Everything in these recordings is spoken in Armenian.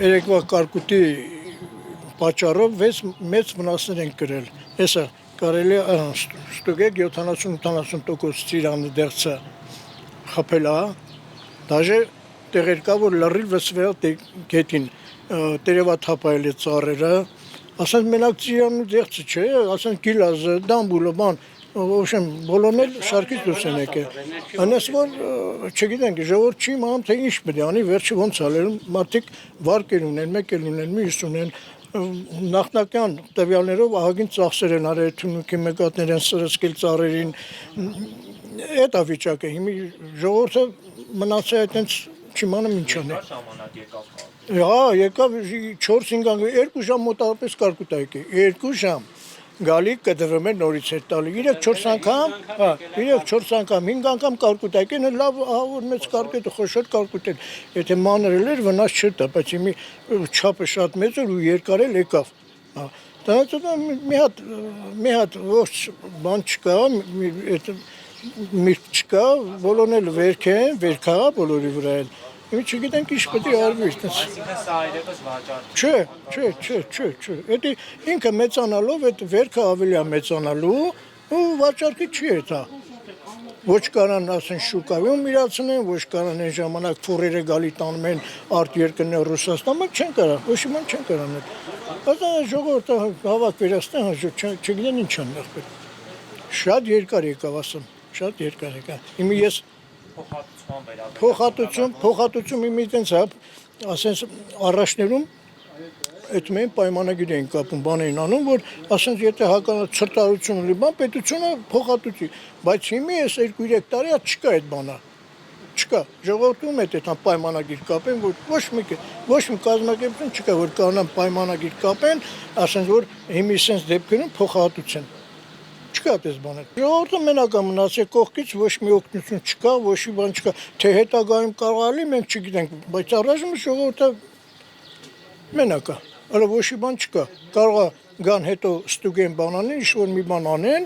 երեկվա կարկուտի պատճառով մեծ վնասներ են կրել։ Հեսա կարելի է ստուգեք 70-80% ծիրանը դեղցը խփել է, դաժե տեղեր կա, որ լրիվ վսվել գետին, տերևաթափայել է ծառերը, ասենք մենակ ծիրանու դեղցը չէ, ասենք գիլազը, դամբուլը, բան, ոչմ բոլորն էլ շարքից դուրս են եկել։ Անես որ չգիտենք, ժողովուրդ չի իմանում, թե ինչ պետք է անի, վերջը ոնց ալել, մարդիկ վարկ են ունեն, մեկ էլ ունեն, մյուս ունեն, նախնական տվյալներով ահագին ծախսեր են արել, թունուկի մեկատներ են սրսկել ծառերին, այդ է վիճակը, հիմա ժողովուրդը մնացել է այդպես չիմանում ինչ անի։ Հա, եկավ 4-5 անգամ, 2 ժամ մոտավորապես կարկուտ եկել, 2 ժամ։ Գալի կդրվում է նորից է տալի, 3-4 անգամ, 3-4 անգամ, 5 անգամ կարկուտ եկեն, լավ ահավոր մեծ կարկուտ, խոշոր կարկուտ են, եթե մանրել էր վնաս չտա, բայց հիմի չափը շատ մեծ էր ու երկար էլ եկավ։ Մի հատ ողջ բան չկա, միրգ չկա, բոլորն էլ վերք են, վերքա բոլորի վրա էլ։ Հիմա չգիտենք ինչ պետք է արվի, Այսինքն սա այլևս վաճառք։ Չէ, դա ինքը մեծանալով, այդ վերքը ավելի է մեծանալու ու վաճառքի չի է դա։ Ոչ կարան ասեն շուկայում իրացնեն, ոչ կարան այն ժամանակ ֆուրերը գալի տանում են արտերկրներ Ռուսաստան, բայց չեն կարա, ոչ իման չեն կարան այդ։ Բայց ժողովուրդը հավաք վերացնեն, չգիտեն ինչ են եղբայր։ Շատ երկար եկավ ասեմ, շատ երկար եկավ։ Հիմա ես փոխհատուցում իմի տենց է, ասենց առաջներում այդ մեն պայմանագիր էին կապում, բան էին անում, որ ասենց եթե ցրտարություն ունի, բան պետությունը փոխհատուցի, բայց հիմա ես 2-3 տարի չկա այդ բանը։ Չկա, ժողովրդում է այդքան պայմանագիր կապեն, որ ոչ մի կազմակերպություն չկա, որ կարողան պայմանագիր կապեն, ասենց որ հիմա sense դեպքերում փոխհատուցեն։ Չկա այդպես բաներ։ Ժողովուրդը մենակ է մնացել կողքից, ոչ մի օգնություն չկա, ոչ մի բան չկա, թե հետագայում կարող է, մենք չգիտենք, բայց առայժմ ժողովուրդը մենակ է, այլ ոչ մի բան չկա։ Կարող է գան հետո ստուգեն բան անեն, ինչ-որ մի բան անեն,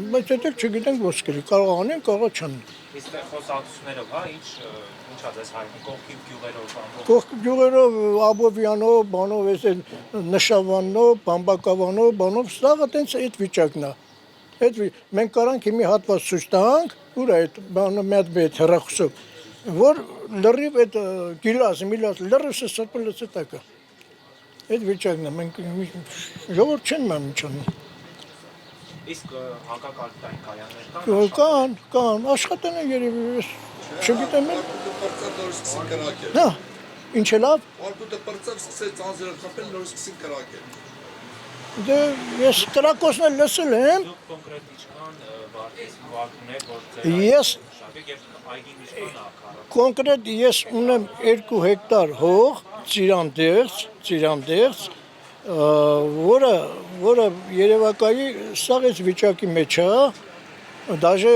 բայց դա չգիտենք ոնց կլինի, կարող անեն, կարող չանեն։ Իսկ խոսակցություններով, հա, ինչա դες հայտնի կողքի գյուղերով, Կողքի գյուղերով, Աբովյանով, բանով, այս Նշավանով, Բամբակավանով, բանով, սաղ այտենց այդ վիճակն է։ Մենք կարանք հիմի հատված ցույց տանք, ուր է այդ բանը մի հատ բեթ հեռախոսով, որ լրիվ այդ գիլազը, լրիվ սրբել է տակը։ Այդ վիճակն է, մենք ժողովուրդ չեն ման ինչ անում։ Իսկ հակակարգային կայաններ Կան, աշխատեն են երևի, չգիտեմ են։ Հա, ինչ է լավ։ Արկուտը պրծավ, սկսեց ծանձերը խապել, նոր սկսին կրակել։ Դե ես կրակոցն էլ լսել եմ։ Դուք կոնկրետ ինչքան վարկուներ, որ ձեր շավիկ և այգին ինչքան ակարը։ Կոնկրետ ես ունեմ 2 հեկտար հող, ծիրանդեղց, որը երևակայի սաղից վիճակի մեջ է, դաժե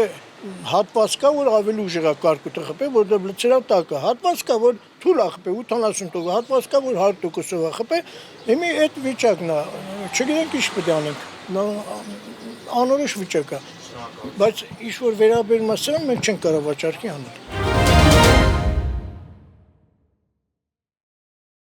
հատված կա, որ ավելի ուժեղ է կարկուտը խփել, որ լցրավ տակը, հատված կա, որ թույլ է խփել 80%, հատված կա, որ 100%-ով է խփել, հիմա այդ վիճակն է, չգիտենք ինչ պետք է անենք, անորոշ վիճակ է, բայց ինչ որ վերաբերում է սրան, մենք չենք կարող վաճառքի անել։